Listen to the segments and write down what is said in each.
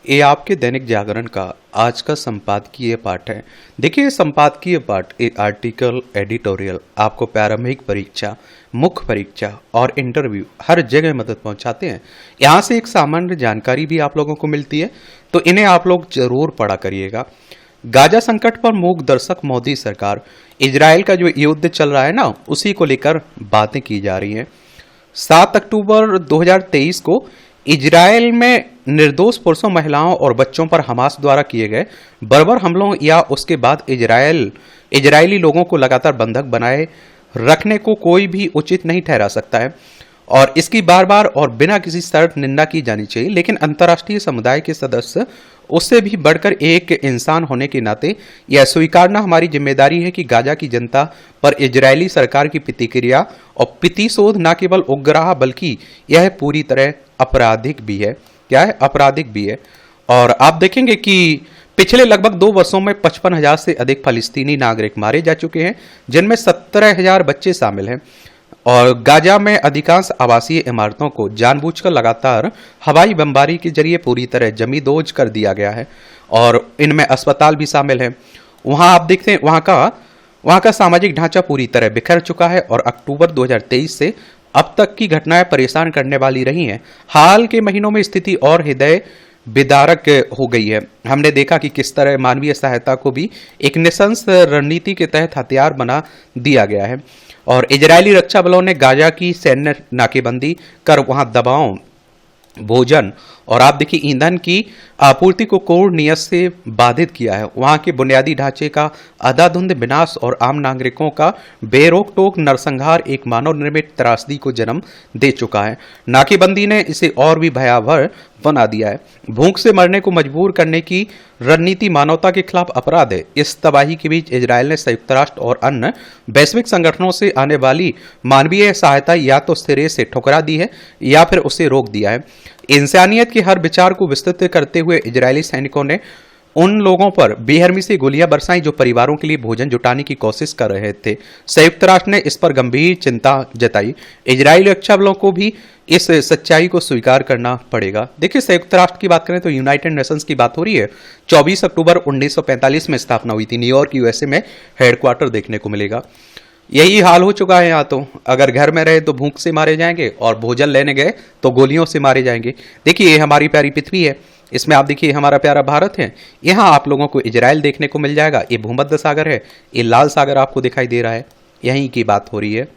ये आपके दैनिक जागरण का आज का संपादकीय पाठ है। देखिए, ये संपादकीय पाठ एक आर्टिकल, एडिटोरियल आपको प्रारंभिक परीक्षा, मुख्य परीक्षा और इंटरव्यू हर जगह मदद पहुंचाते हैं। यहाँ से एक सामान्य जानकारी भी आप लोगों को मिलती है, तो इन्हें आप लोग जरूर पढ़ा करिएगा। गाजा संकट पर मूक दर्शक मोदी सरकार, इजराइल का जो युद्ध चल रहा है ना, उसी को लेकर बातें की जा रही हैं। 7 अक्टूबर 2023 को इजराइल में निर्दोष पुरुषों, महिलाओं और बच्चों पर हमास द्वारा किए गए बर्बर हमलों या उसके बाद इजरायली लोगों को लगातार बंधक बनाए रखने को कोई भी उचित नहीं ठहरा सकता है और इसकी बार बार और बिना किसी शर्त निंदा की जानी चाहिए। लेकिन अंतर्राष्ट्रीय समुदाय के सदस्य उससे भी बढ़कर एक इंसान होने के नाते यह स्वीकारना हमारी जिम्मेदारी है कि गाजा की जनता पर इजरायली सरकार की प्रतिक्रिया और प्रतिशोध न केवल उग्र बल्कि यह पूरी तरह आपराधिक भी है। क्या है? आपराधिक भी है। और आप देखेंगे कि पिछले लगभग 2 वर्षों में 55,000 से अधिक फलस्तीनी नागरिक मारे जा चुके हैं, जिनमें 17,000 बच्चे शामिल हैं। और गाजा में अधिकांश आवासीय इमारतों को जानबूझकर लगातार हवाई बमबारी के जरिए पूरी तरह जमींदोज कर दिया गया है और इनमें अस्पताल भी शामिल हैं। वहां आप देखते हैं वहां का सामाजिक ढांचा पूरी तरह बिखर चुका है और अक्टूबर 2023 से अब तक की घटनाएं परेशान करने वाली रही हैं। हाल के महीनों में स्थिति और हृदय विदारक हो गई है। हमने देखा कि किस तरह मानवीय सहायता को भी एक निशंस रणनीति के तहत हथियार बना दिया गया है और इजरायली रक्षा बलों ने गाजा की सैन्य नाकेबंदी कर वहां दवाओं, भोजन और आप देखिए ईंधन की आपूर्ति को कोर नियत से बाधित किया है। वहां के बुनियादी ढांचे का अंधाधुंध विनाश और आम नागरिकों का बेरोक टोक नरसंहार एक मानव निर्मित त्रासदी को जन्म दे चुका है। नाकेबंदी ने इसे और भी भयावह बना दिया है। भूख से मरने को मजबूर करने की रणनीति मानवता के खिलाफ अपराध है। इस तबाही के बीच इजरायल ने संयुक्त राष्ट्र और अन्य वैश्विक संगठनों से आने वाली मानवीय सहायता या तो सिरे से ठुकरा दी है या फिर उसे रोक दिया है। इंसानियत के हर विचार को विस्तृत करते हुए इजरायली सैनिकों ने उन लोगों पर बेरहमी से गोलियां बरसाई जो परिवारों के लिए भोजन जुटाने की कोशिश कर रहे थे। संयुक्त राष्ट्र ने इस पर गंभीर चिंता जताई। इजरायली रक्षा बलों को भी इस सच्चाई को स्वीकार करना पड़ेगा। देखिए, संयुक्त राष्ट्र की बात करें तो यूनाइटेड नेशंस की बात हो रही है। 24 अक्टूबर 1945 में स्थापना हुई थी। न्यूयॉर्क यूएसए में हेडक्वार्टर देखने को मिलेगा। यही हाल हो चुका है। यहाँ तो अगर घर में रहे तो भूख से मारे जाएंगे और भोजन लेने गए तो गोलियों से मारे जाएंगे। देखिए, ये हमारी प्यारी पृथ्वी है। इसमें आप देखिए हमारा प्यारा भारत है। यहाँ आप लोगों को इजराइल देखने को मिल जाएगा। ये भूमध्य सागर है, ये लाल सागर आपको दिखाई दे रहा है। यहीं की बात हो रही है।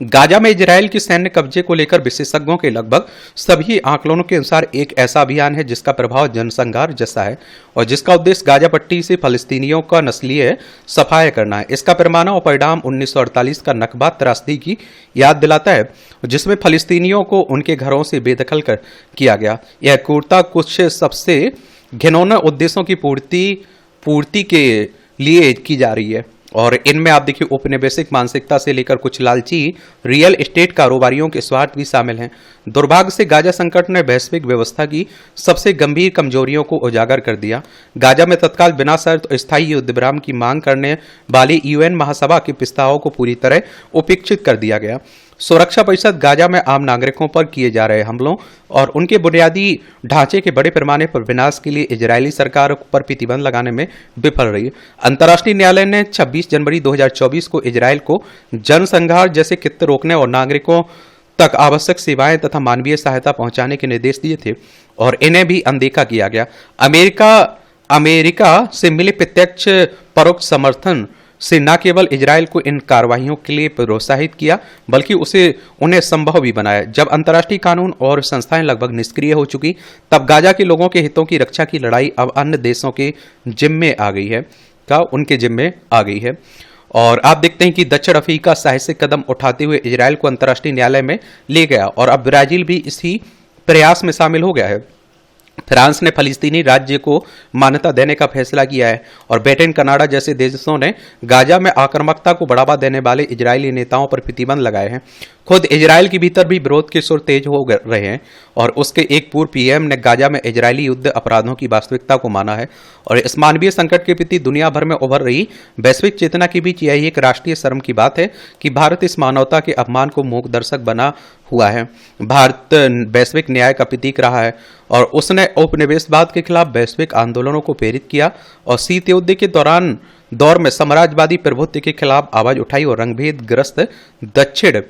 गाजा में इजराइल के सैन्य कब्जे को लेकर विशेषज्ञों के लगभग सभी आंकड़ों के अनुसार एक ऐसा अभियान है जिसका प्रभाव जनसंहार जैसा है और जिसका उद्देश्य गाजा पट्टी से फलस्तीनियों का नस्लीय सफाया करना है। इसका पैमाना परिणाम 1948 का नकबा त्रासदी की याद दिलाता है, जिसमें फलस्तीनियों को उनके घरों से बेदखल किया गया। यह क्रूरता कुछ सबसे घिनौने उद्देश्यों की पूर्ति के लिए की जा रही है और इनमें आप देखिए औपनिवेशिक मानसिकता से लेकर कुछ लालची रियल एस्टेट कारोबारियों के स्वार्थ भी शामिल हैं। दुर्भाग्य से गाजा संकट ने वैश्विक व्यवस्था की सबसे गंभीर कमजोरियों को उजागर कर दिया। गाजा में तत्काल बिना शर्त स्थायी युद्ध विराम की मांग करने वाली यूएन महासभा के प्रस्तावों को पूरी तरह उपेक्षित कर दिया गया। सुरक्षा परिषद गाजा में आम नागरिकों पर किए जा रहे हमलों और उनके बुनियादी ढांचे के बड़े पैमाने पर विनाश के लिए इजरायली सरकार पर प्रतिबंध लगाने में विफल रही है। अंतर्राष्ट्रीय न्यायालय ने 26 जनवरी 2024 को इजरायल को जनसंहार जैसे कृत्य रोकने और नागरिकों तक आवश्यक सेवाएं तथा मानवीय सहायता पहुंचाने के निर्देश दिए थे और इन्हें भी अनदेखा किया गया। अमेरिका से मिले प्रत्यक्ष परोक्ष समर्थन से न केवल इजरायल को इन कार्रवाइयों के लिए प्रोत्साहित किया बल्कि उन्हें संभव भी बनाया। जब अंतर्राष्ट्रीय कानून और संस्थाएं लगभग निष्क्रिय हो चुकी, तब गाजा के लोगों के हितों की रक्षा की लड़ाई अब अन्य देशों के जिम्मे आ गई है उनके जिम्मे आ गई है। और आप देखते हैं कि दक्षिण अफ्रीका साहसिक कदम उठाते हुए इजरायल को अंतर्राष्ट्रीय न्यायालय में ले गया और अब ब्राजील भी इसी प्रयास में शामिल हो गया है। फ्रांस ने फलस्तीनी राज्य को मान्यता देने का फैसला किया है और ब्रिटेन, कनाडा जैसे देशों ने गाजा में आक्रामकता को बढ़ावा देने वाले इजरायली नेताओं पर प्रतिबंध लगाए हैं। खुद इजराइल के भीतर भी विरोध के सुर तेज हो रहे हैं और उसके एक पूर्व पीएम ने गाजा में इजरायली युद्ध अपराधों की वास्तविकता को माना है। और इस मानवीय संकट के प्रति दुनिया भर में उभर रही वैश्विक चेतना के बीच यही एक राष्ट्रीय शर्म की बात है कि भारत इस मानवता के अपमान को मूक दर्शक बना हुआ है। भारत वैश्विक न्याय का प्रतीक रहा है और उसने उपनिवेशवाद के खिलाफ वैश्विक आंदोलनों को प्रेरित किया और शीत युद्ध के दौर में साम्राज्यवादी प्रभुत्व के खिलाफ आवाज उठाई और रंगभेद ग्रस्त दक्षिण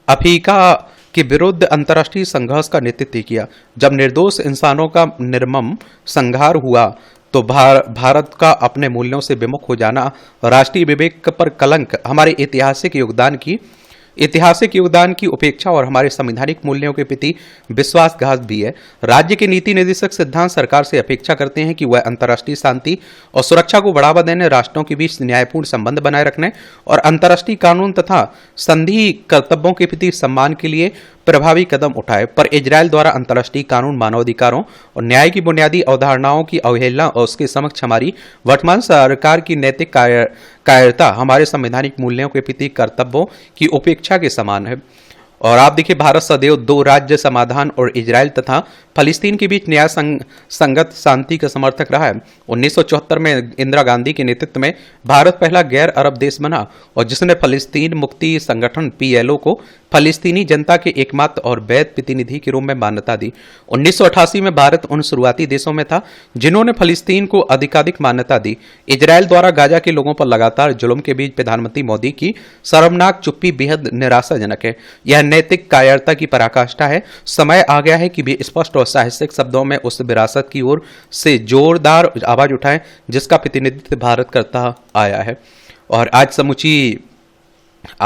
अफ्रीका के विरुद्ध अंतर्राष्ट्रीय संघर्ष का नेतृत्व किया। जब निर्दोष इंसानों का निर्मम संहार हुआ तो भारत का अपने मूल्यों से विमुख हो जाना राष्ट्रीय विवेक पर कलंक, हमारे ऐतिहासिक योगदान की उपेक्षा और हमारे संवैधानिक मूल्यों के प्रति विश्वासघात भी है। राज्य के नीति निर्देशक सिद्धांत सरकार से अपेक्षा करते हैं कि वह अंतर्राष्ट्रीय शांति और सुरक्षा को बढ़ावा देने, राष्ट्रों के बीच न्यायपूर्ण संबंध बनाए रखने और अंतर्राष्ट्रीय कानून तथा संधि कर्तव्यों के प्रति सम्मान के लिए प्रभावी कदम उठाए। पर इजराइल द्वारा अंतर्राष्ट्रीय कानून, मानवाधिकारों और न्याय की बुनियादी अवधारणाओं की अवहेलना और उसके समक्ष हमारी वर्तमान सरकार की नैतिक कायरता हमारे संवैधानिक मूल्यों के प्रति कर्तव्यों की उपेक्षा के समान है। और आप देखिए, भारत सदैव दो राज्य समाधान और इजराइल तथा फलस्तीन के बीच न्याय संगत शांति का समर्थक रहा है। 1974 में इंदिरा गांधी के नेतृत्व में भारत पहला गैर अरब देश बना और जिसने फलस्तीन मुक्ति संगठन PLO को फलस्तीनी जनता के एकमात्र और वैध प्रतिनिधि के रूप में मान्यता दी। 1988 में भारत उन शुरुआती देशों में था जिन्होंने फलस्तीन को अधिकाधिक मान्यता दी। इजराइल द्वारा गाजा के लोगों पर लगातार जुल्म के बीच प्रधानमंत्री मोदी की शर्मनाक चुप्पी बेहद निराशाजनक है। यह नैतिक कायरता की पराकाष्ठा है। समय आ गया है कि वे स्पष्ट और साहसिक शब्दों में उस विरासत की ओर से जोरदार आवाज उठाएं जिसका प्रतिनिधित्व भारत करता आया है। और आज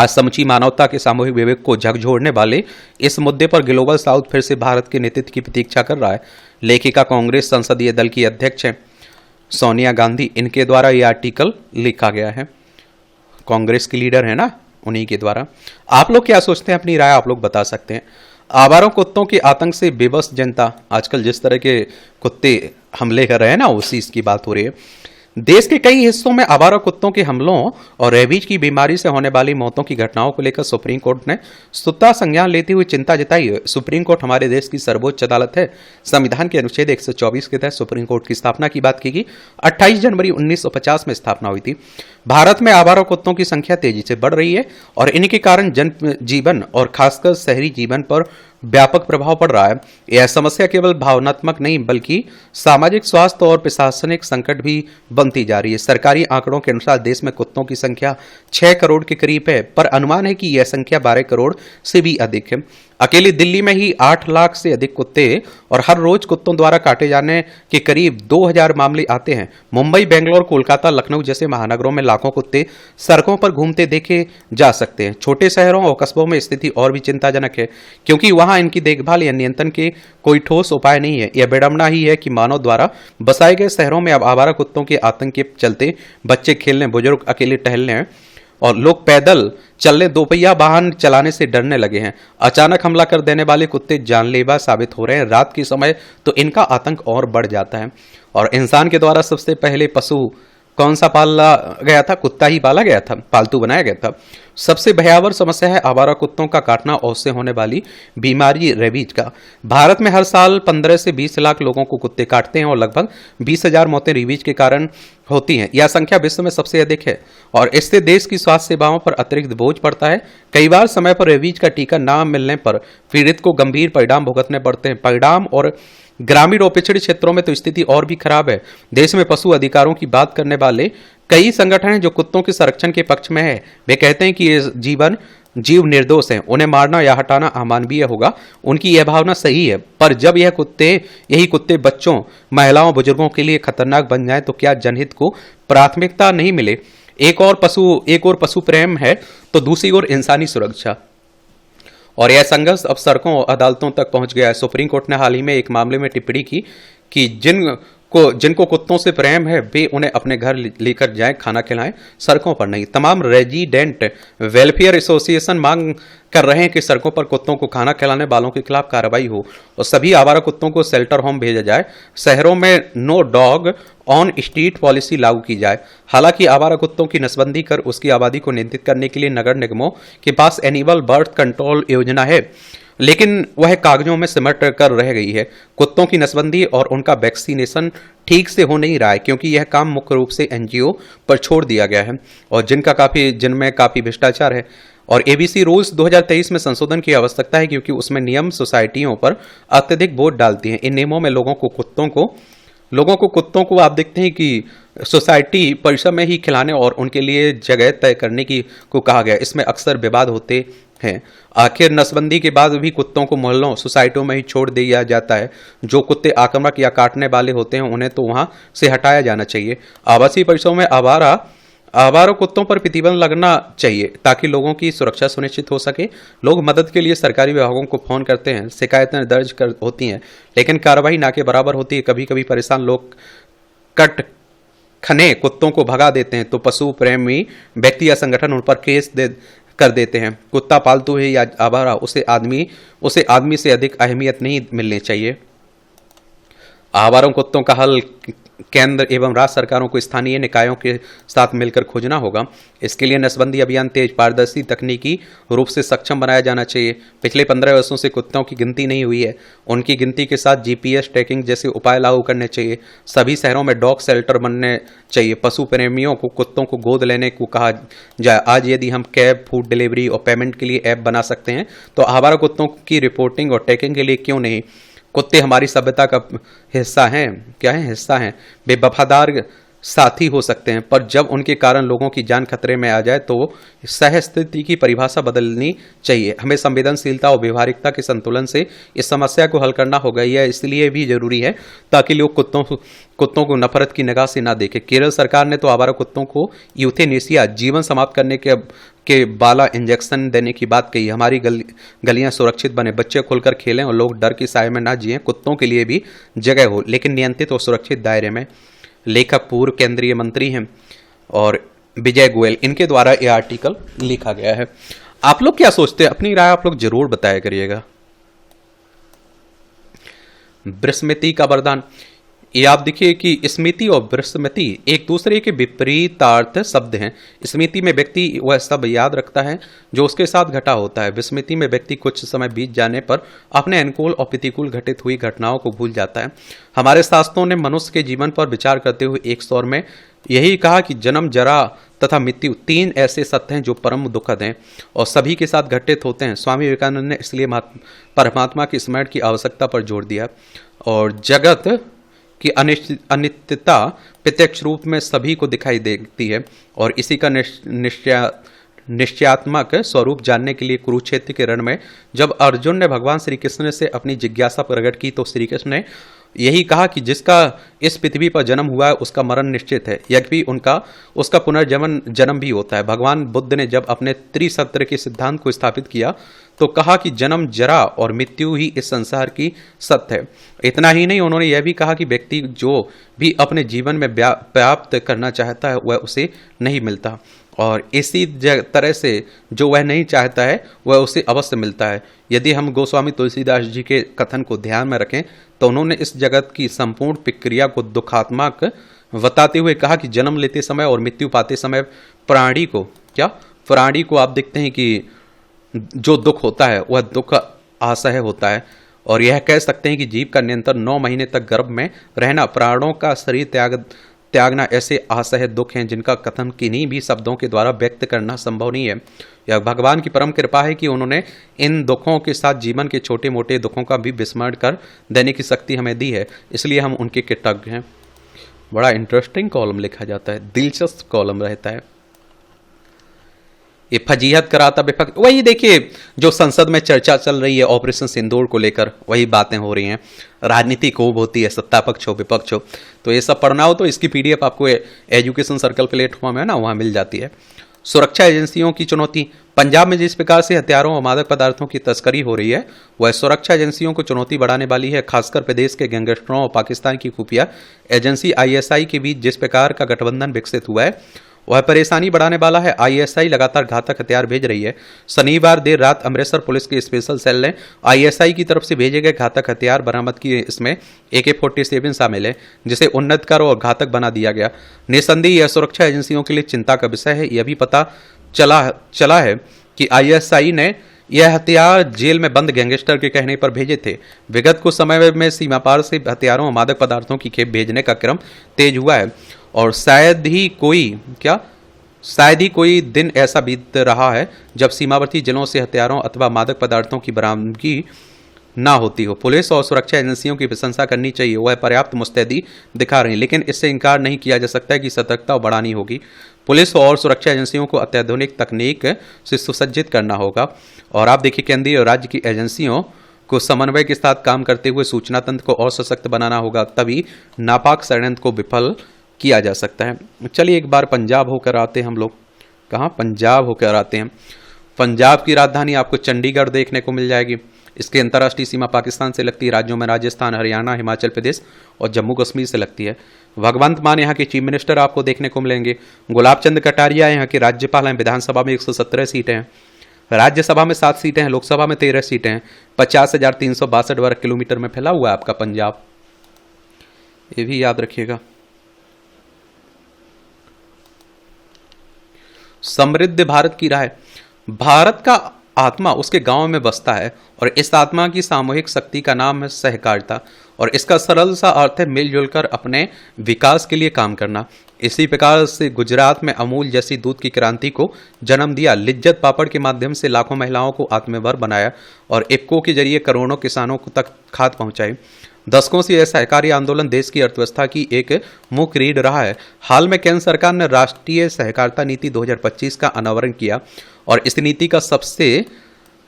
समूची मानवता के सामूहिक विवेक को झकझोरने वाले इस मुद्दे पर ग्लोबल साउथ फिर से भारत के नेतृत्व की प्रतीक्षा कर रहा है। लेखिका कांग्रेस संसदीय दल की अध्यक्ष हैं सोनिया गांधी, इनके द्वारा यह आर्टिकल लिखा गया है। कांग्रेस की लीडर है ना, उन्हीं के द्वारा। आप लोग क्या सोचते हैं, अपनी राय आप लोग बता सकते हैं। आवारा कुत्तों के आतंक से बेबस जनता, आजकल जिस तरह के कुत्ते हमले कर रहे हैं ना, उसी की बात हो रही है। देश के कई हिस्सों में आवारा कुत्तों के हमलों और रेबीज की बीमारी से होने वाली मौतों की घटनाओं को लेकर सुप्रीम कोर्ट ने सुत्ता संज्ञान लेते हुए चिंता जताई है। सुप्रीम कोर्ट हमारे देश की सर्वोच्च अदालत है। संविधान के अनुच्छेद 124 के तहत सुप्रीम कोर्ट की स्थापना की बात की गई। 28 जनवरी 1950 में स्थापना हुई थी। भारत में आवारा कुत्तों की संख्या तेजी से बढ़ रही है और इनके कारण जनजीवन और खासकर शहरी जीवन पर व्यापक प्रभाव पड़ रहा है। यह समस्या केवल भावनात्मक नहीं बल्कि सामाजिक, स्वास्थ्य और प्रशासनिक संकट भी बनती जा रही है। सरकारी आंकड़ों के अनुसार देश में कुत्तों की संख्या 6 करोड़ के करीब है, पर अनुमान है कि यह संख्या 12 करोड़ से भी अधिक है। अकेले दिल्ली में ही 8 लाख से अधिक कुत्ते और हर रोज कुत्तों द्वारा काटे जाने के करीब 2000 मामले आते हैं। मुंबई, बेंगलोर, कोलकाता, लखनऊ जैसे महानगरों में लाखों कुत्ते सड़कों पर घूमते देखे जा सकते हैं। छोटे शहरों और कस्बों में स्थिति और भी चिंताजनक है क्योंकि वहां इनकी देखभाल या नियंत्रण के कोई ठोस उपाय नहीं है। यह विडंबना ही है कि मानव द्वारा बसाए गए शहरों में अब आवारा कुत्तों के आतंक के चलते बच्चे खेलने, बुजुर्ग अकेले टहलने और लोग पैदल चलने, दोपहिया वाहन चलाने से डरने लगे हैं। अचानक हमला कर देने वाले कुत्ते जानलेवा साबित हो रहे हैं। रात के समय तो इनका आतंक और बढ़ जाता है। और इंसान के द्वारा सबसे पहले पशु कौन सा पाला गया था? कुत्ता ही पाला गया था, पालतू बनाया गया था। सबसे भयावह समस्या है आवारा कुत्तों का काटना और उससे होने वाली बीमारी रेबीज का। भारत में हर साल 15 से 20 लाख लोगों को कुत्ते काटते हैं और लगभग 20,000 मौतें रेबीज के कारण होती हैं। यह संख्या विश्व में सबसे अधिक है और इससे देश की स्वास्थ्य सेवाओं पर अतिरिक्त बोझ पड़ता है। कई बार समय पर रेबीज का टीका न मिलने पर पीड़ित को गंभीर परिणाम भुगतने पड़ते हैं। परिणाम और ग्रामीण और पिछड़े क्षेत्रों में तो स्थिति और भी खराब है। देश में पशु अधिकारों की बात करने वाले कई संगठन हैं जो कुत्तों के संरक्षण के पक्ष में है। वे कहते हैं कि ये जीव निर्दोष हैं, उन्हें मारना या हटाना अमानवीय होगा। उनकी यह भावना सही है, पर जब यही कुत्ते बच्चों, महिलाओं, बुजुर्गों के लिए खतरनाक बन जाएं तो क्या जनहित को प्राथमिकता नहीं मिले? एक और पशु प्रेम है तो दूसरी ओर इंसानी सुरक्षा। और यह संघर्ष अब सड़कों और अदालतों तक पहुंच गया है। सुप्रीम कोर्ट ने हाल ही में एक मामले में टिप्पणी की कि जिनको कुत्तों से प्रेम है वे उन्हें अपने घर लेकर जाएं, खाना खिलाएं, सड़कों पर नहीं। तमाम रेजिडेंट वेलफेयर एसोसिएशन मांग कर रहे हैं कि सड़कों पर कुत्तों को खाना खिलाने वालों के खिलाफ कार्रवाई हो और सभी आवारा कुत्तों को शेल्टर होम भेजा जाए। शहरों में no dog on street policy लागू की जाए। हालांकि आवारा कुत्तों की नसबंदी कर उसकी आबादी को नियंत्रित करने के लिए नगर निगमों के पास एनिमल बर्थ कंट्रोल योजना है, लेकिन वह कागजों में सिमट कर रह गई है। कुत्तों की नसबंदी और उनका वैक्सीनेशन ठीक से हो नहीं रहा है, क्योंकि यह काम मुख्य रूप से एनजीओ पर छोड़ दिया गया है और जिनमें काफी भ्रष्टाचार है। और एबीसी रूल्स 2023 में संशोधन की आवश्यकता है, क्योंकि उसमें नियम सोसाइटियों पर अत्यधिक बोझ डालती हैं। इन नियमों में लोगों को कुत्तों को आप देखते हैं कि सोसाइटी परिसर में ही खिलाने और उनके लिए जगह तय करने की को कहा गया। इसमें अक्सर विवाद होते हैं। आखिर नसबंदी के बाद भी कुत्तों को मोहल्लों सोसाइटियों में ही छोड़ दिया जाता है। जो कुत्ते आक्रामक या काटने वाले होते हैं उन्हें तो वहां से हटाया जाना चाहिए। आवासीय परिसरों में आवारा कुत्तों पर प्रतिबंध लगना चाहिए, ताकि लोगों की सुरक्षा सुनिश्चित हो सके। लोग मदद के लिए सरकारी विभागों को फोन करते हैं, शिकायतें दर्ज होती हैं, लेकिन कार्रवाई ना के बराबर होती है। कभी कभी परेशान लोग कट खने कुत्तों को भगा देते हैं, तो पशु प्रेमी व्यक्ति या संगठन उन पर केस कर देते हैं। कुत्ता पालतू है या आवारा, उसे आदमी से अधिक अहमियत नहीं मिलनी चाहिए। आवारा कुत्तों का हल केंद्र एवं राज्य सरकारों को स्थानीय निकायों के साथ मिलकर खोजना होगा। इसके लिए नसबंदी अभियान तेज, पारदर्शी, तकनीकी रूप से सक्षम बनाया जाना चाहिए। पिछले 15 वर्षों से कुत्तों की गिनती नहीं हुई है। उनकी गिनती के साथ जीपीएस ट्रैकिंग जैसे उपाय लागू करने चाहिए। सभी शहरों में डॉग शेल्टर बनने चाहिए। पशु प्रेमियों को कुत्तों को गोद लेने को कहा जाए। आज यदि हम कैब, फूड डिलीवरी और पेमेंट के लिए ऐप बना सकते हैं, तो आवारा कुत्तों की रिपोर्टिंग और ट्रैकिंग के लिए क्यों नहीं। कुत्ते हमारी सभ्यता का हिस्सा हैं। क्या है? हिस्सा हैं। वे वफादार साथी हो सकते हैं, पर जब उनके कारण लोगों की जान खतरे में आ जाए तो सह स्थिति की परिभाषा बदलनी चाहिए। हमें संवेदनशीलता और व्यवहारिकता के संतुलन से इस समस्या को हल करना होगा। यह इसलिए भी जरूरी है ताकि लोग कुत्तों को नफरत की निगाह से ना देखें। केरल सरकार ने तो आवारा कुत्तों को यूथेनेसिया, जीवन समाप्त करने के बाला इंजेक्शन देने की बात कही। हमारी गलियां सुरक्षित बने, बच्चे खुलकर खेलें और लोग डर की साए में ना जिएं। कुत्तों के लिए भी जगह हो, लेकिन नियंत्रित और सुरक्षित दायरे में। लेखक पूर्व केंद्रीय मंत्री हैं और विजय गोयल, इनके द्वारा यह आर्टिकल लिखा गया है। आप लोग क्या सोचते हैं? अपनी राय आप लोग जरूर बताया करिएगा। विस्मृति का वरदान, ये आप देखिए कि स्मृति और विस्मृति एक दूसरे के विपरीतार्थ शब्द हैं। स्मृति में व्यक्ति वह सब याद रखता है जो उसके साथ घटा होता है। विस्मृति में व्यक्ति कुछ समय बीत जाने पर अपने अनुकूल और प्रतिकूल घटित हुई घटनाओं को भूल जाता है। हमारे शास्त्रों ने मनुष्य के जीवन पर विचार करते हुए एक स्वर में यही कहा कि जन्म, जरा तथा मृत्यु 3 ऐसे सत्य हैं जो परम दुखद हैं और सभी के साथ घटित होते हैं। स्वामी विवेकानंद ने इसलिए परमात्मा के स्मरण की आवश्यकता पर जोर दिया और जगत कि अनित्यता प्रत्यक्ष रूप में सभी को दिखाई देती है और इसी का निश्चयात्मक स्वरूप जानने के लिए कुरुक्षेत्र के रण में जब अर्जुन ने भगवान श्री कृष्ण से अपनी जिज्ञासा प्रकट की, तो श्री कृष्ण ने यही कहा कि जिसका इस पृथ्वी पर जन्म हुआ है उसका मरण निश्चित है, यद्यपि उसका पुनर्जन्म भी होता है। भगवान बुद्ध ने जब अपने त्रिसत्र के सिद्धांत को स्थापित किया तो कहा कि जन्म, जरा और मृत्यु ही इस संसार की सत्य है। इतना ही नहीं, उन्होंने यह भी कहा कि व्यक्ति जो भी अपने जीवन में प्राप्त करना चाहता है वह उसे नहीं मिलता और इसी तरह से जो वह नहीं चाहता है वह उसे अवश्य मिलता है। यदि हम गोस्वामी तुलसीदास जी के कथन को ध्यान में रखें तो उन्होंने इस जगत की संपूर्ण प्रक्रिया को दुखात्मक बताते हुए कहा कि जन्म लेते समय और मृत्यु पाते समय प्राणी को आप देखते हैं कि जो दुख होता है वह दुख असह्य होता है और यह कह सकते हैं कि जीव का निरंतर 9 महीने तक गर्भ में रहना, प्राणों का शरीर त्यागना ऐसे असह्य दुख हैं जिनका कथन किन्हीं भी शब्दों के द्वारा व्यक्त करना संभव नहीं है। यह भगवान की परम कृपा है कि उन्होंने इन दुखों के साथ जीवन के छोटे मोटे दुखों का भी विस्मरण कर देने की शक्ति हमें दी है, इसलिए हम उनके कृतज्ञ हैं। बड़ा इंटरेस्टिंग कॉलम लिखा जाता है, दिलचस्प कॉलम रहता है। ये फजीहत कराता विपक्ष, वही देखिए जो संसद में चर्चा चल रही है ऑपरेशन सिंदूर को लेकर, वही बातें हो रही हैं। राजनीति खूब होती है, सत्ता पक्ष हो विपक्ष हो, तो ये सब पढ़ना हो तो इसकी पीडीएफ आपको एजुकेशन सर्कल प्लेटफॉर्म है ना, वहाँ मिल जाती है। सुरक्षा एजेंसियों की चुनौती, पंजाब में जिस प्रकार से हथियारों और मादक पदार्थों की तस्करी हो रही है वह सुरक्षा एजेंसियों को चुनौती बढ़ाने वाली है। खासकर प्रदेश के गैंगस्टरों और पाकिस्तान की खुफिया एजेंसी ISI के बीच जिस प्रकार का गठबंधन विकसित हुआ है वह परेशानी बढ़ाने वाला है। आईएसआई लगातार घातक हथियार भेज रही है। शनिवार देर रात अमृतसर पुलिस की स्पेशल सेल ने आईएसआई की तरफ से भेजे गए घातक हथियार बरामद किए। इसमें AK-47 शामिल है, जिसे उन्नतकर और घातक बना दिया गया। निसंदेह यह सुरक्षा एजेंसियों के लिए चिंता का विषय है। यह भी पता चला है कि आईएसआई ने यह हथियार जेल में बंद गैंगस्टर के कहने पर भेजे थे। विगत कुछ समय में सीमा पार से हथियारों और मादक पदार्थों की खेप भेजने का क्रम तेज हुआ है और शायद ही कोई दिन ऐसा बीत रहा है जब सीमावर्ती जिलों से हथियारों अथवा मादक पदार्थों की बरामदगी ना होती हो। पुलिस और सुरक्षा एजेंसियों की प्रशंसा करनी चाहिए, वह पर्याप्त मुस्तैदी दिखा रही हैं, लेकिन इससे इनकार नहीं किया जा सकता है कि सतर्कता बढ़ानी होगी। पुलिस और सुरक्षा एजेंसियों को अत्याधुनिक तकनीक से सुसज्जित करना होगा और आप देखिए केंद्रीय और राज्य की एजेंसियों को समन्वय के साथ काम करते हुए सूचना तंत्र को और सशक्त बनाना होगा, तभी नापाक षड्यंत्र को विफल किया जा सकता है। चलिए एक बार पंजाब होकर आते हैं हम लोग। कहाँ? पंजाब होकर आते हैं। पंजाब की राजधानी आपको चंडीगढ़ देखने को मिल जाएगी। इसकी अंतर्राष्ट्रीय सीमा पाकिस्तान से लगती राज्यों में राजस्थान, हरियाणा, हिमाचल प्रदेश और जम्मू कश्मीर से लगती है। भगवंत मान यहाँ के चीफ मिनिस्टर आपको देखने को मिलेंगे। गुलाब चंद कटारिया यहाँ के राज्यपाल हैं। विधानसभा में 117 सीटें हैं, राज्यसभा में 7 सीटें हैं, लोकसभा में 13 सीटें हैं। 50,362 वर्ग किलोमीटर में फैला हुआ है आपका पंजाब, ये भी याद रखिएगा। समृद्ध भारत की राह। भारत का आत्मा उसके गांव में बसता है और इस आत्मा की सामूहिक शक्ति का नाम है सहकारिता और इसका सरल सा अर्थ है मिलजुल कर अपने विकास के लिए काम करना। इसी प्रकार से गुजरात में अमूल जैसी दूध की क्रांति को जन्म दिया। लिज्जत पापड़ के माध्यम से लाखों महिलाओं को आत्मनिर्भर बनाया और इफ्को के जरिए करोड़ों किसानों तक खाद पहुंचाई। दशकों से यह सहकारी आंदोलन देश की अर्थव्यवस्था की एक मुख्य रीढ़ रहा है। हाल में केंद्र सरकार ने राष्ट्रीय सहकारिता नीति 2025 का अनावरण किया और इस नीति का सबसे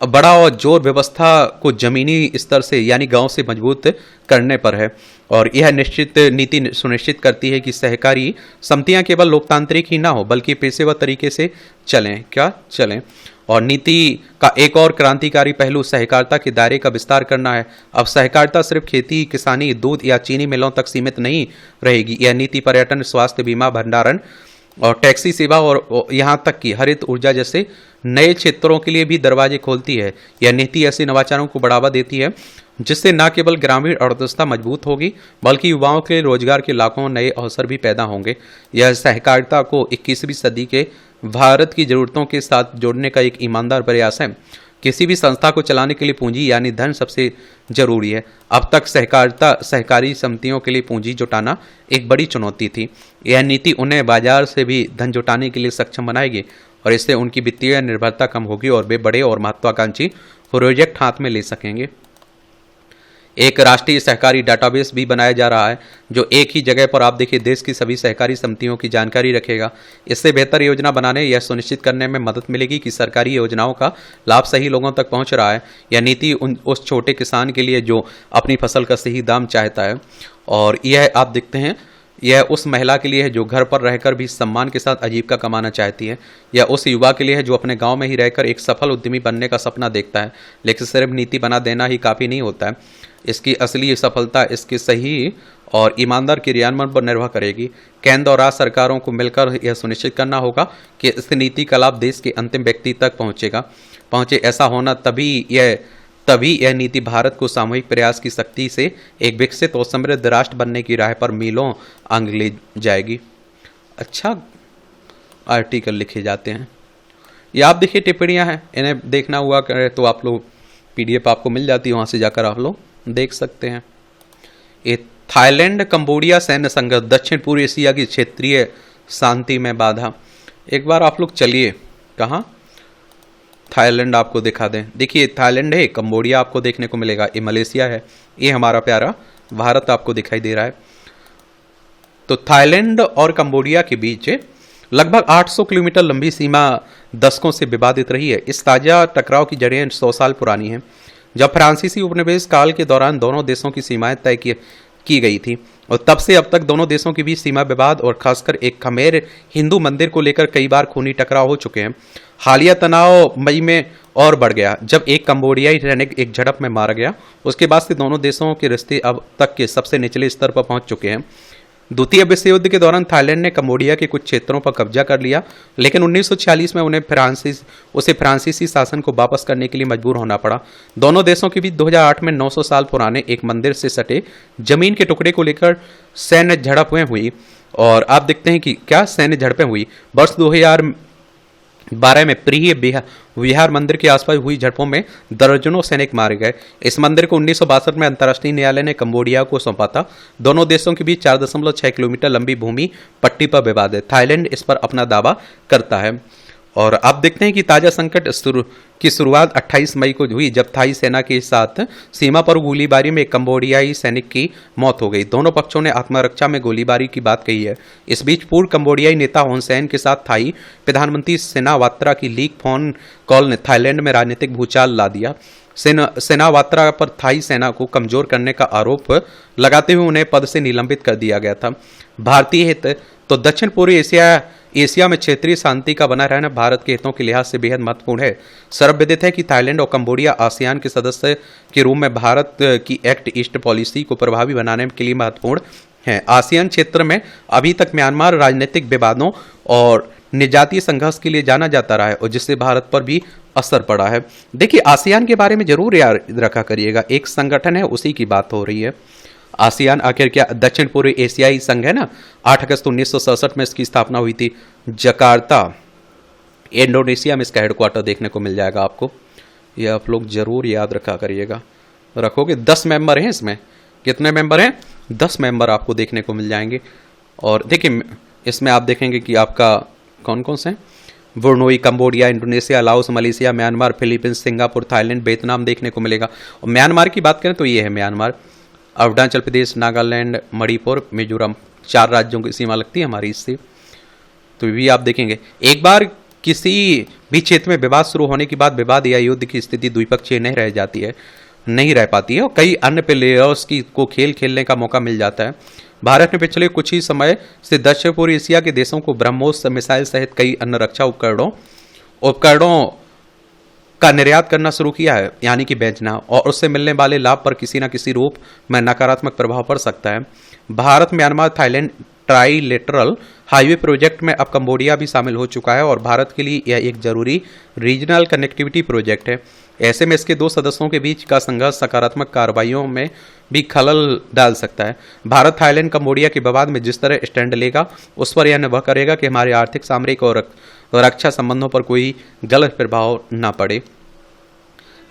बड़ा और जोर व्यवस्था को जमीनी स्तर से यानी गांव से मजबूत करने पर है और यह नीति सुनिश्चित करती है कि सहकारी समितियां केवल लोकतांत्रिक ही ना हो बल्कि पेशेवर तरीके से चलें। और नीति का एक और क्रांतिकारी पहलू सहकारिता के दायरे का विस्तार करना है। अब सहकारिता सिर्फ खेती, किसानी, दूध या चीनी मिलों तक सीमित नहीं रहेगी। यह नीति पर्यटन, स्वास्थ्य बीमा, भंडारण और टैक्सी सेवा और यहाँ तक कि हरित ऊर्जा जैसे नए क्षेत्रों के लिए भी दरवाजे खोलती है। यह नीति ऐसे नवाचारों को बढ़ावा देती है जिससे न केवल ग्रामीण अर्थव्यवस्था मजबूत होगी बल्कि युवाओं के रोजगार के लाखों नए अवसर भी पैदा होंगे। यह सहकारिता को 21वीं सदी के भारत की जरूरतों के साथ जोड़ने का एक ईमानदार प्रयास है। किसी भी संस्था को चलाने के लिए पूंजी यानी धन सबसे जरूरी है। अब तक सहकारी समितियों के लिए पूंजी जुटाना एक बड़ी चुनौती थी। यह नीति उन्हें बाजार से भी धन जुटाने के लिए सक्षम बनाएगी और इससे उनकी वित्तीय निर्भरता कम होगी और वे बड़े और महत्वाकांक्षी प्रोजेक्ट हाथ में ले सकेंगे। एक राष्ट्रीय सहकारी डाटाबेस भी बनाया जा रहा है जो एक ही जगह पर आप देखिए देश की सभी सहकारी समितियों की जानकारी रखेगा। इससे बेहतर योजना बनाने यह सुनिश्चित करने में मदद मिलेगी कि सरकारी योजनाओं का लाभ सही लोगों तक पहुंच रहा है। यह नीति उस छोटे किसान के लिए जो अपनी फसल का सही दाम चाहता है और यह आप देखते हैं यह उस महिला के लिए है जो घर पर रहकर भी सम्मान के साथ आजीविका कमाना चाहती है। यह उस युवा के लिए है जो अपने गांव में ही रहकर एक सफल उद्यमी बनने का सपना देखता है। लेकिन सिर्फ नीति बना देना ही काफ़ी नहीं होता है। इसकी असली सफलता इसके सही और ईमानदार क्रियान्वयन पर निर्भर करेगी। केंद्र और राज्य सरकारों को मिलकर यह सुनिश्चित करना होगा कि इस नीति का लाभ देश के अंतिम व्यक्ति तक पहुँचे। ऐसा होना तभी यह नीति भारत को सामूहिक प्रयास की शक्ति से एक विकसित और समृद्ध राष्ट्र बनने की राह पर मीलों आगे ले जाएगी। अच्छा आर्टिकल लिखे जाते हैं। ये आप देखिए टिप्पणियां हैं, इन्हें देखना हुआ करे तो आप लोग PDF आपको मिल जाती है, वहाँ से जाकर आप लोग देख सकते हैं। ये थाईलैंड कंबोडिया सैन्य संघर्ष दक्षिण पूर्व एशिया की क्षेत्रीय शांति में बाधा। एक बार आप लोग चलिए कहाँ थाईलैंड आपको दिखा दें। देखिए थाईलैंड है, कंबोडिया आपको देखने को मिलेगा, ये मलेशिया है, ये हमारा प्यारा भारत आपको दिखाई दे रहा है। तो थाईलैंड और कंबोडिया के बीच लगभग 800 किलोमीटर लंबी सीमा दशकों से विवादित रही है। इस ताजा टकराव की जड़ें 100 साल पुरानी हैं, जब फ्रांसीसी उपनिवेश काल के दौरान दोनों देशों की सीमाएं तय की गई थी और तब से अब तक दोनों देशों के बीच सीमा विवाद और खासकर एक खमेर हिंदू मंदिर को लेकर कई बार खूनी टकराव हो चुके हैं। हालिया तनाव मई में और बढ़ गया जब एक कंबोडियाई सैनिक एक झड़प में मारा गया। उसके बाद से दोनों देशों के रिश्ते अब तक के सबसे निचले स्तर पर पहुंच चुके हैं। द्वितीय विश्व युद्ध के दौरान थाईलैंड ने कंबोडिया के कुछ क्षेत्रों पर कब्जा कर लिया, लेकिन 1946 में उसे फ्रांसीसी शासन को वापस करने के लिए मजबूर होना पड़ा। दोनों देशों के बीच 2008 में 900 साल पुराने एक मंदिर से सटे जमीन के टुकड़े को लेकर सैन्य झड़पें हुई। और आप देखते हैं कि क्या सैन्य झड़पें हुई। वर्ष 2012 में प्रिय विहार मंदिर के आसपास हुई झड़पों में दर्जनों सैनिक मारे गए। इस मंदिर को 1962 में अंतर्राष्ट्रीय न्यायालय ने कंबोडिया को सौंपा था। दोनों देशों के बीच 4.6 किलोमीटर लंबी भूमि पट्टी पर विवाद है। थाईलैंड इस पर अपना दावा करता है। और आप देखते हैं कि ताजा संकट की शुरुआत 28 मई को हुई, जब थाई सेना के साथ सीमा पर गोलीबारी में एक कंबोडियाई सैनिक की मौत हो गई। दोनों पक्षों ने आत्मरक्षा में गोलीबारी की बात कही है। इस बीच पूर्व कंबोडियाई नेता हुन सेन के साथ थाई प्रधानमंत्री सिनावात्रा की लीक फोन कॉल ने थाईलैंड में राजनीतिक भूचाल ला दिया। सिनावात्रा पर थाई सेना को कमजोर करने का आरोप लगाते हुए उन्हें पद से निलंबित कर दिया गया था। भारतीय हित तो दक्षिण पूर्वी एशिया में क्षेत्रीय शांति का बना रहना भारत के हितों के लिहाज से बेहद महत्वपूर्ण है। सर्वविदित है कि थाईलैंड और कंबोडिया आसियान के सदस्य के रूप में भारत की एक्ट ईस्ट पॉलिसी को प्रभावी बनाने के लिए महत्वपूर्ण है। आसियान क्षेत्र में अभी तक म्यांमार राजनीतिक विवादों और निजातीय संघर्ष के लिए जाना जाता रहा है, और जिससे भारत पर भी असर पड़ा है। देखिए, आसियान के बारे में जरूर याद रखा करिएगा, एक संगठन है, उसी की बात हो रही है। आसियान आखिर क्या दक्षिण पूर्वी एशियाई संघ है ना। 8 अगस्त 1967 में इसकी स्थापना हुई थी। जकार्ता इंडोनेशिया में इसका हेडक्वार्टर देखने को मिल जाएगा आपको। ये आप लोग जरूर याद रखा करिएगा। रखोगे 10 मेंबर हैं इसमें। कितने मेंबर हैं? 10 मेंबर आपको देखने को मिल जाएंगे। और देखिए, इसमें आप देखेंगे कि आपका कौन कौन से हैं। Brunei, Cambodia, Indonesia, Laos, Malaysia, Myanmar, Philippines, Singapore, Thailand, Vietnam देखने को मिलेगा। और म्यांमार की बात करें तो ये है म्यांमार। अरुणाचल प्रदेश, नागालैंड, मणिपुर, मिजोरम, 4 राज्यों की सीमा लगती है हमारी इससे। तो भी आप देखेंगे, एक बार किसी भी क्षेत्र में विवाद शुरू होने के बाद विवाद या युद्ध की स्थिति द्विपक्षीय नहीं रह पाती है, और कई अन्य प्लेयर्स को खेल खेलने का मौका मिल जाता है। भारत ने पिछले कुछ ही समय से दक्षिण पूर्व एशिया के देशों को ब्रह्मोस मिसाइल सहित कई अन्य रक्षा उपकरणों का निर्यात करना शुरू किया है, यानी कि बेचना, और उससे मिलने वाले लाभ पर किसी न किसी रूप में नकारात्मक प्रभाव पड़ सकता है। Bharat, Myanmar, Thailand trilateral highway project में अब कंबोडिया भी शामिल हो चुका है, और भारत के लिए यह एक जरूरी रीजनल कनेक्टिविटी प्रोजेक्ट है। ऐसे में इसके 2 सदस्यों के बीच का संघर्ष सकारात्मक कार्रवाइयों में भी खलल डाल सकता है। भारत थाईलैंड कंबोडिया के विवाद में जिस तरह स्टैंड लेगा, उस पर यह निर्भर करेगा कि हमारे आर्थिक, सामरिक और रक्षा संबंधों पर कोई गलत प्रभाव न पड़े।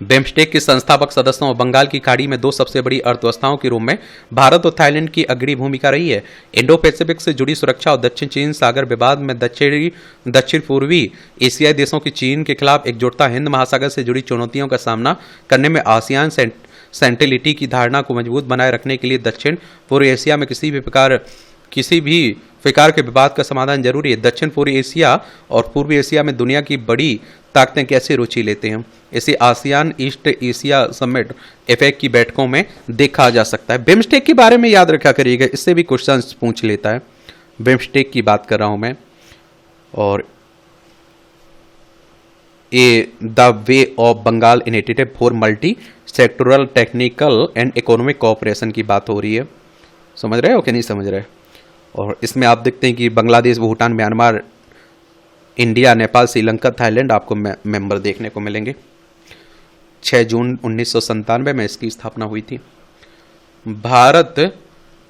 बिम्स्टेक के संस्थापक सदस्यों और बंगाल की खाड़ी में 2 सबसे बड़ी अर्थव्यवस्थाओं के रूप में भारत और थाईलैंड की अग्रणी भूमिका रही है। इंडो पैसिफिक से जुड़ी सुरक्षा और दक्षिण चीन सागर विवाद में दक्षिण पूर्वी एशियाई देशों की चीन के खिलाफ एकजुटता, हिंद महासागर से जुड़ी चुनौतियों का सामना करने में आसियान सेंट्रलिटी की धारणा को मजबूत बनाए रखने के लिए दक्षिण पूर्व एशिया में किसी भी प्रकार के विवाद का समाधान जरूरी है। दक्षिण पूर्वी एशिया और पूर्वी एशिया में दुनिया की बड़ी ताकतें कैसे रुचि लेते हैं, इसे ASEAN east Asia summit APEC की बैठकों में देखा जा सकता है। बिम्स्टेक के बारे में याद रखा करिएगा, इससे भी क्वेश्चन पूछ लेता है। बिम्स्टेक की बात कर रहा हूं मैं, और a the bay of Bengal initiative for multi sectoral technical and economic cooperation की बात हो रही है। समझ रहे हो कि नहीं समझ रहे? और इसमें आप देखते हैं कि Bangladesh, Bhutan, Myanmar, India, Nepal, Sri Lanka, Thailand आपको मेंबर देखने को मिलेंगे। 6 जून 1997 में इसकी स्थापना हुई थी। भारत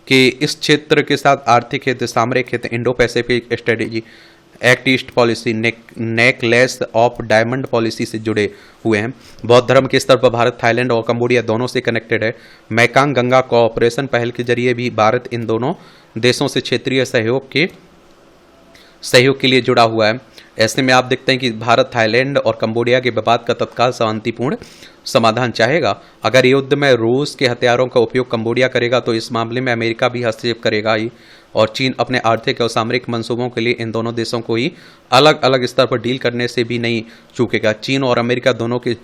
के इस क्षेत्र के साथ आर्थिक हित, सामरिक हित, Indo Pacific strategy, act east policy, necklace of diamond policy से जुड़े हुए हैं। बौद्ध धर्म के स्तर पर भारत थाईलैंड और कंबोडिया दोनों से कनेक्टेड है। मैकांग गंगा कोऑपरेशन पहल के जरिए भी भारत इन दोनों देशों से क्षेत्रीय सहयोग के लिए जुड़ा हुआ है। ऐसे में आप देखते हैं कि भारत थाईलैंड और कंबोडिया के विवाद का तत्काल शांतिपूर्ण समाधान चाहेगा। अगर युद्ध में रूस के हथियारों का उपयोग कंबोडिया करेगा तो इस मामले में अमेरिका भी हस्तक्षेप करेगा ही, और चीन अपने आर्थिक और सामरिक मंसूबों के लिए इन दोनों देशों को ही अलग अलग स्तर पर डील करने से भी नहीं चूकेगा। चीन और अमेरिका दोनों के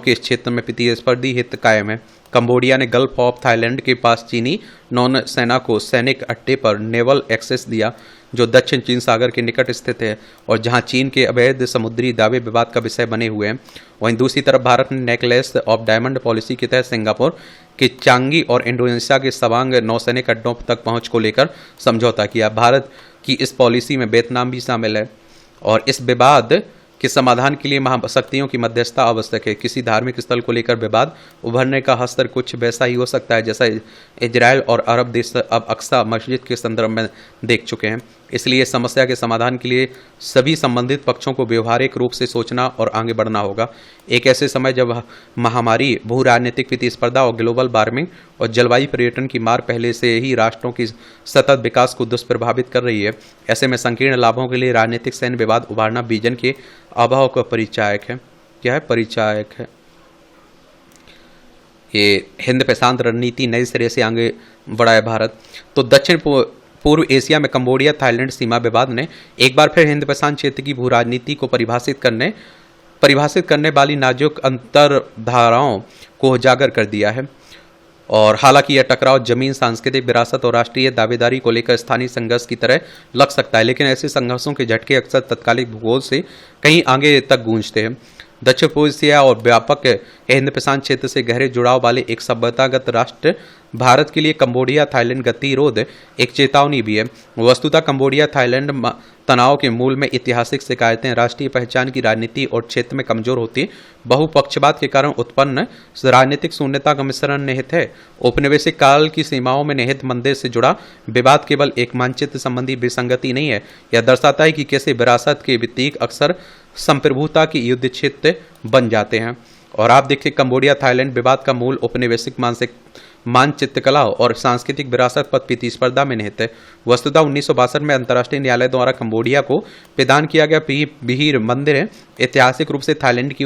इस क्षेत्र में प्रतिस्पर्धी हित कायम है। कंबोडिया ने गल्फ ऑफ थाईलैंड के पास चीनी नौसेना को सैनिक अड्डे पर नेवल एक्सेस दिया, जो दक्षिण चीन सागर के निकट स्थित है और जहां चीन के अवैध समुद्री दावे विवाद का विषय बने हुए हैं। वहीं दूसरी तरफ भारत ने नेकलेस ऑफ डायमंड पॉलिसी के तहत सिंगापुर के चांगी और इंडोनेशिया के सवांग नौसैनिक अड्डों तक पहुंच को लेकर समझौता किया। भारत की इस पॉलिसी में वियतनाम भी शामिल है और इस विवाद के समाधान के लिए महाशक्तियों की मध्यस्थता आवश्यक है। किसी धार्मिक स्थल को लेकर विवाद उभरने का हस्तर कुछ वैसा ही हो सकता है जैसा इजराइल और अरब देश अब अक्सा मस्जिद के संदर्भ में देख चुके हैं। इसलिए समस्या के समाधान के लिए सभी संबंधित पक्षों को व्यवहारिक रूप से सोचना और आगे बढ़ना होगा। एक ऐसे समय जब महामारी, भू राजनीतिक प्रतिस्पर्धा और ग्लोबल वार्मिंग और जलवायु परिवर्तन की मार पहले से ही राष्ट्रों की सतत विकास को दुष्प्रभावित कर रही है, ऐसे में संकीर्ण लाभों के लिए राजनीतिक सैन्य विवाद उभारना विजन के अभाव का परिचायक है। क्या है? परिचायक है। ये हिंद प्रशांत रणनीति नए सिरे से आगे बढ़ा है भारत। तो दक्षिण पूर्व एशिया में कंबोडिया थाईलैंड सीमा विवाद ने एक बार फिर हिंद प्रशांत क्षेत्र की भू राजनीति को परिभाषित करने वाली नाजुक अंतर्धाराओं को उजागर कर दिया है। और हालांकि यह टकराव जमीन, सांस्कृतिक विरासत और राष्ट्रीय दावेदारी को लेकर स्थानीय संघर्ष की तरह लग सकता है, लेकिन ऐसे संघर्षों के झटके अक्सर तत्कालिक भूगोल से कहीं आगे तक गूंजते हैं। दक्षिण पूर्व एशिया और व्यापक हिंद प्रशांत क्षेत्र से गहरे जुड़ाव वाले एक सभ्यतागत राष्ट्र भारत के लिए कंबोडिया थाईलैंड गतिरोध एक चेतावनी भी है। वस्तुतः कंबोडिया थाईलैंड तनाव के मूल में ऐतिहासिक शिकायतें, राष्ट्रीय पहचान की राजनीति और क्षेत्र में कमजोर होती बहुपक्षवाद के कारण उत्पन्न राजनीतिक शून्यता का मिश्रण निहित है। औपनिवेशिक काल की सीमाओं में निहित मंदिर से जुड़ा विवाद केवल एक मानचित्र संबंधी विसंगति नहीं है, यह दर्शाता है कि कैसे विरासत के प्रतीक अक्सर संप्रभुता की युद्ध क्षेत्र बन जाते हैं। और आप देखिए, कंबोडिया थाईलैंड विवाद का मूल औपनिवेशिक मानचित्रकला और सांस्कृतिक विरासत पर प्रतिस्पर्धा में निहित है। वस्तुतः 1962 में अंतर्राष्ट्रीय न्यायालय द्वारा कंबोडिया को प्रदान किया गया बिहीर मंदिर है ऐतिहासिक रूप से थाईलैंड की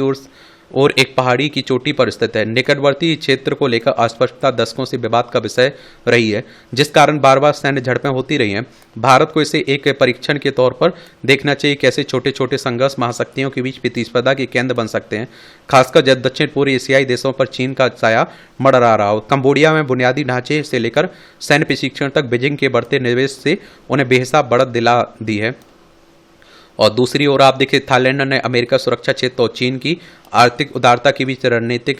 ओर एक पहाड़ी की चोटी पर स्थित है। निकटवर्ती क्षेत्र को लेकर अस्पष्टता दशकों से विवाद का विषय रही है, जिस कारण बार बार सैन्य झड़पें होती रही हैं। भारत को इसे एक परीक्षण के तौर पर देखना चाहिए, कैसे छोटे छोटे संघर्ष महाशक्तियों के बीच प्रतिस्पर्धा के केंद्र बन सकते हैं, खासकर जब दक्षिण पूर्व एशियाई देशों पर चीन का साया मंडरा रहा हो। कंबोडिया में बुनियादी ढांचे से लेकर सैन्य प्रशिक्षण तक बीजिंग के बढ़ते निवेश से उन्हें बेहिसाब बढ़त दिला दी है। और दूसरी ओर आप देखिए, थाईलैंड ने अमेरिका सुरक्षा क्षेत्र और चीन की आर्थिक उदारता के बीच रणनीतिक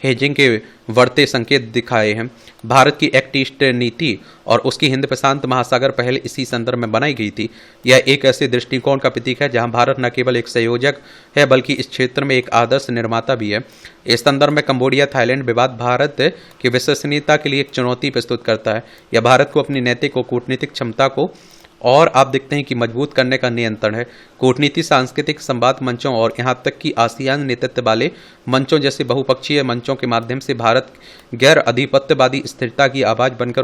हेजिंग के बढ़ते संकेत दिखाए हैं। भारत की एक्ट ईस्ट नीति और उसकी हिंद प्रशांत महासागर पहल इसी संदर्भ में बनाई गई थी। यह एक ऐसे दृष्टिकोण का प्रतीक है जहां भारत न केवल एक संयोजक है बल्कि इस क्षेत्र में एक आदर्श निर्माता भी है। इस संदर्भ में कंबोडिया थाईलैंड विवाद भारत की विश्वसनीयता के लिए एक चुनौती प्रस्तुत करता है। यह भारत को अपनी नैतिक और कूटनीतिक क्षमता को और आप देखते हैं कि मजबूत करने का नियंत्रण है। कूटनीति, सांस्कृतिक संवाद मंचों और यहाँ तक कि आसियान नेतृत्व वाले मंचों जैसे बहुपक्षीय मंचों के माध्यम से भारत गैर अधिपत्यवादी स्थिरता की आवाज बनकर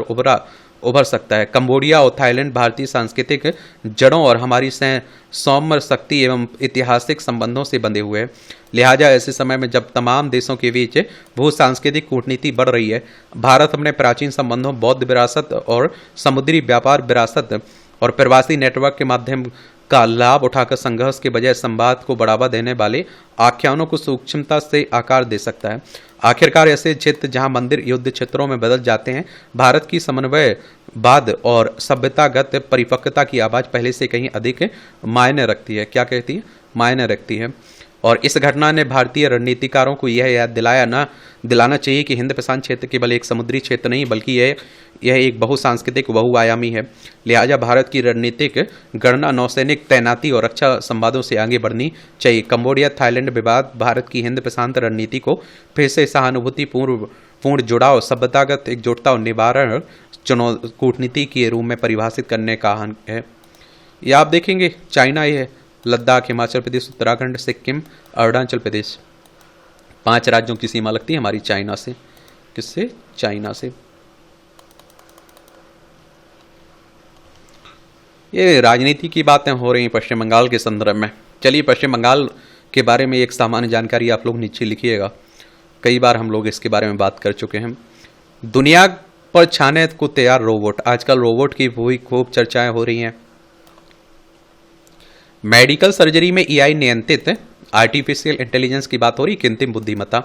उभर सकता है। कंबोडिया और थाईलैंड भारतीय सांस्कृतिक जड़ों और हमारी सौम्य शक्ति एवं ऐतिहासिक संबंधों से बंधे हुए हैं। लिहाजा ऐसे समय में जब तमाम देशों के बीच भू सांस्कृतिक कूटनीति बढ़ रही है, भारत अपने प्राचीन संबंधों, बौद्ध विरासत और समुद्री व्यापार विरासत और प्रवासी नेटवर्क के माध्यम का लाभ उठाकर संघर्ष के बजाय संवाद को बढ़ावा देने वाले आख्यानों को सूक्ष्मता से आकार दे सकता है। आखिरकार ऐसे क्षेत्र जहां मंदिर युद्ध क्षेत्रों में बदल जाते हैं, भारत की समन्वयवाद और सभ्यतागत परिपक्वता की आवाज पहले से कहीं अधिक मायने रखती है। क्या कहती है? मायने रखती है। और इस घटना ने भारतीय रणनीतिकारों को यह याद दिलाना चाहिए कि हिंद प्रशांत क्षेत्र केवल एक समुद्री क्षेत्र नहीं बल्कि यह एक बहुसांस्कृतिक, बहुआयामी है। लिहाजा भारत की रणनीतिक गणना नौसैनिक तैनाती और रक्षा संवादों से आगे बढ़नी चाहिए। कंबोडिया थाईलैंड विवाद भारत की हिंद प्रशांत रणनीति को फिर से सहानुभूतिपूर्ण जुड़ाव, सभ्यतागत एकजुटता और निवारण कूटनीति के रूप में परिभाषित करने का आह्वान है। यह आप देखेंगे, चाइना ये है, लद्दाख, हिमाचल प्रदेश, उत्तराखंड, सिक्किम, अरुणाचल प्रदेश, 5 राज्यों की सीमा लगती है हमारी चाइना से। किससे? चाइना से। ये राजनीति की बातें हो रही हैं पश्चिम बंगाल के संदर्भ में। चलिए, पश्चिम बंगाल के बारे में एक सामान्य जानकारी आप लोग नीचे लिखिएगा। कई बार हम लोग इसके बारे में बात कर चुके हैं। दुनिया पर छाने को तैयार रोबोट, आजकल रोबोट की खूब चर्चाएं हो रही हैं। मेडिकल सर्जरी में एआई नियंत्रित आर्टिफिशियल इंटेलिजेंस की बात हो रही, कृत्रिम बुद्धिमत्ता।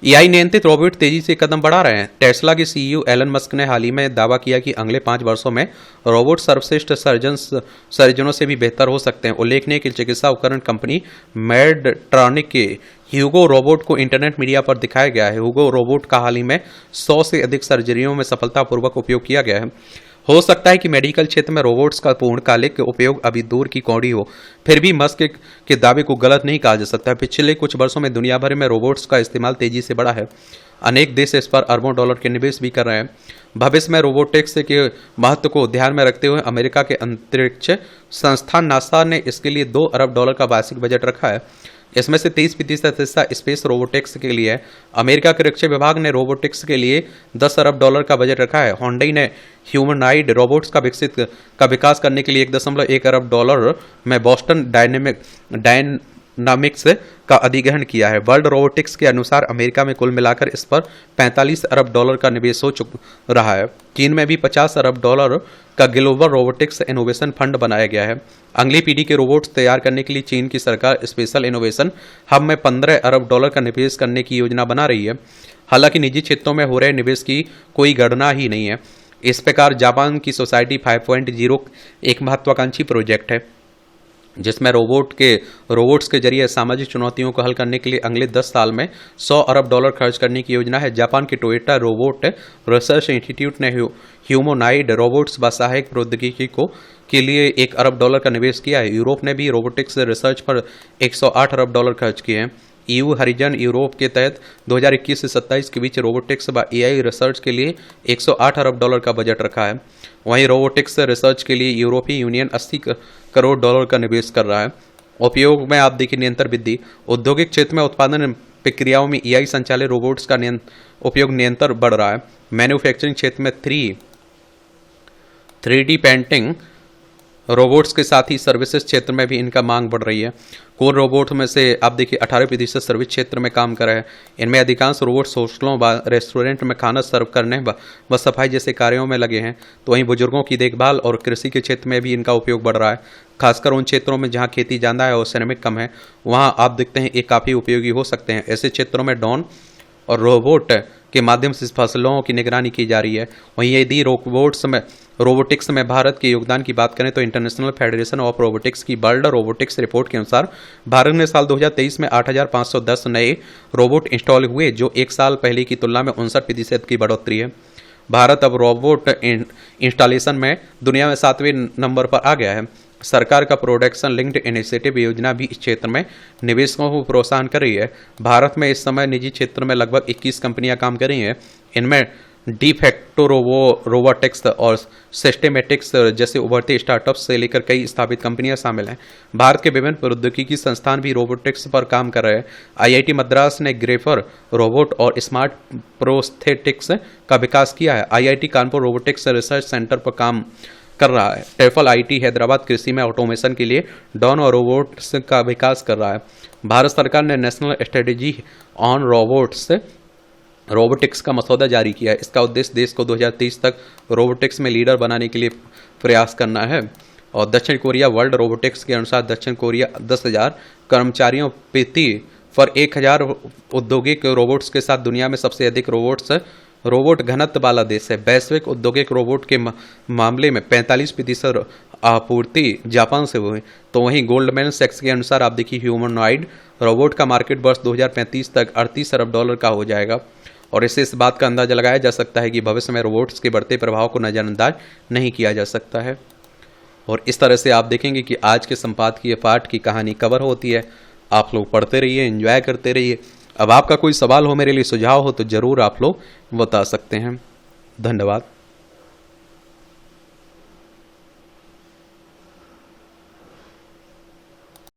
एआई नियंत्रित रोबोट तेजी से कदम बढ़ा रहे हैं। टेस्ला के सीईओ एलन मस्क ने हाल ही में दावा किया कि अगले 5 वर्षों में रोबोट सर्वश्रेष्ठ सर्जनों से भी बेहतर हो सकते हैं। उल्लेखनीय कि चिकित्सा उपकरण कंपनी मेडट्रॉनिक के ह्यूगो रोबोट को इंटरनेट मीडिया पर दिखाया गया है। ह्यूगो रोबोट का हाल ही में 100 से अधिक सर्जरियों में सफलतापूर्वक उपयोग किया गया है। हो सकता है कि मेडिकल क्षेत्र में रोबोट्स का पूर्णकालिक उपयोग अभी दूर की कौड़ी हो, फिर भी मस्क के दावे को गलत नहीं कहा जा सकता। पिछले कुछ वर्षों में दुनिया भर में रोबोट्स का इस्तेमाल तेजी से बढ़ा है। अनेक देश इस पर अरबों डॉलर के निवेश भी कर रहे हैं। भविष्य में रोबोटिक्स के महत्व को ध्यान में रखते हुए अमेरिका के अंतरिक्ष संस्थान नासा ने इसके लिए $2 अरब का वार्षिक बजट रखा है। इसमें से 30% हिस्सा स्पेस रोबोटिक्स के लिए है। अमेरिका के रक्षा विभाग ने रोबोटिक्स के लिए $10 अरब का बजट रखा है। होंडई ने ह्यूमनॉइड रोबोट्स का विकास करने के लिए $1.1 अरब में बोस्टन डायनामिक्स का अधिग्रहण किया है। वर्ल्ड रोबोटिक्स के अनुसार अमेरिका में कुल मिलाकर इस पर $45 अरब का निवेश हो चुका रहा है। चीन में भी $50 अरब का ग्लोबल रोबोटिक्स इनोवेशन फंड बनाया गया है। अगली पीढ़ी के रोबोट्स तैयार करने के लिए चीन की सरकार स्पेशल इनोवेशन हब में $15 अरब का निवेश करने की योजना बना रही है। हालांकि निजी क्षेत्रों में हो रहे निवेश की कोई गणना ही नहीं है। इस प्रकार जापान की सोसाइटी 5.0 एक महत्वाकांक्षी प्रोजेक्ट है जिसमें रोबोट्स के जरिए सामाजिक चुनौतियों को हल करने के लिए अगले 10 साल में $100 अरब खर्च करने की योजना है। जापान के टोयोटा रोबोट रिसर्च इंस्टीट्यूट ने ह्यूमनॉइड रोबोट्स व सहायक प्रौद्योगिकी के लिए $1 अरब का निवेश किया है। यूरोप ने भी रोबोटिक्स रिसर्च पर $108 अरब खर्च किए हैं। EU हरिजन यूरोप के तहत 2021 से 27 के बीच रोबोटिक्स व AI रिसर्च के लिए $108 अरब का बजट रखा है। वहीं रोबोटिक्स रिसर्च के लिए यूरोपीय यूनियन $80 करोड़ का निवेश कर रहा है। उपयोग में आप देखिए निरंतर वृद्धि। औद्योगिक क्षेत्र में उत्पादन प्रक्रियाओं में AI संचालित रोबोट्स का उपयोग निरंतर बढ़ रहा है। मैन्युफैक्चरिंग क्षेत्र में 3D पेंटिंग रोबोट्स के साथ ही सर्विसेज क्षेत्र में भी इनका मांग बढ़ रही है। कोर रोबोट में से आप देखिए 18% सर्विस क्षेत्र में काम कर रहे हैं। इनमें अधिकांश रोबोट होटलों व रेस्टोरेंट में खाना सर्व करने व सफाई जैसे कार्यों में लगे हैं। तो वहीं बुजुर्गों की देखभाल और कृषि के क्षेत्र में भी इनका उपयोग बढ़ रहा है। खासकर उन क्षेत्रों में जहाँ खेती ज़्यादा है और श्रमिक कम है, वहाँ आप देखते हैं ये काफ़ी उपयोगी हो सकते हैं। ऐसे क्षेत्रों में ड्रोन और रोबोट के माध्यम से फसलों की निगरानी की जा रही है। वहीं यदि रोबोटिक्स में भारत के योगदान की बात करें तो इंटरनेशनल फेडरेशन ऑफ रोबोटिक्स की वर्ल्ड रोबोटिक्स रिपोर्ट के अनुसार भारत में साल 2023 में 8,510 नए रोबोट इंस्टॉल हुए, जो एक साल पहले की तुलना में 59% की बढ़ोतरी है। भारत अब रोबोट इंस्टॉलेशन में दुनिया में 7वें नंबर पर आ गया है। सरकार का प्रोडक्शन लिंक्ड इनिशिएटिव योजना भी इस क्षेत्र में निवेशकों को प्रोत्साहन कर रही है। भारत में इस समय निजी क्षेत्र में लगभग 21 कंपनियां काम कर रही हैं। इनमें डीफैक्टो रोबोटिक्स और सिस्टेमेटिक्स जैसे उभरते स्टार्टअप्स से लेकर कई स्थापित कंपनियां शामिल हैं। भारत के विभिन्न प्रौद्योगिकी संस्थान भी रोबोटिक्स पर काम कर रहे हैं। IIT मद्रास ने ग्रेफर रोबोट और स्मार्ट प्रोस्थेटिक्स का विकास किया है। IIT Kanpur robotics research centre पर काम कर रहा है। टेफल IT हैदराबाद कृषि में ऑटोमेशन के लिए ड्रोन और रोबोट्स का विकास कर रहा है। भारत सरकार ने नेशनल स्ट्रेटेजी ऑन रोबोटिक्स का मसौदा जारी किया है। इसका उद्देश्य देश को 2030 तक रोबोटिक्स में लीडर बनाने के लिए प्रयास करना है। और दक्षिण कोरिया वर्ल्ड रोबोटिक्स के अनुसार दक्षिण कोरिया 10,000 कर्मचारियों प्रति 1,000 औद्योगिक रोबोट्स के साथ दुनिया में सबसे अधिक रोबोट घनत्व वाला देश है। वैश्विक औद्योगिक रोबोट के मामले में 45% आपूर्ति जापान से हुई। तो वहीं गोल्डमैन सैक्स के अनुसार आप देखिए ह्यूमनॉइड रोबोट का मार्केट वर्ष 2035 तक $38 अरब का हो जाएगा। और इससे इस बात का अंदाजा लगाया जा सकता है कि भविष्य में रोबोट्स के बढ़ते प्रभाव को नज़रअंदाज नहीं किया जा सकता है। और इस तरह से आप देखेंगे कि आज के संपादकीय पाठ की कहानी कवर होती है। आप लोग पढ़ते रहिए, एंजॉय करते रहिए। अब आपका कोई सवाल हो, मेरे लिए सुझाव हो, तो ज़रूर आप लोग बता सकते हैं। धन्यवाद।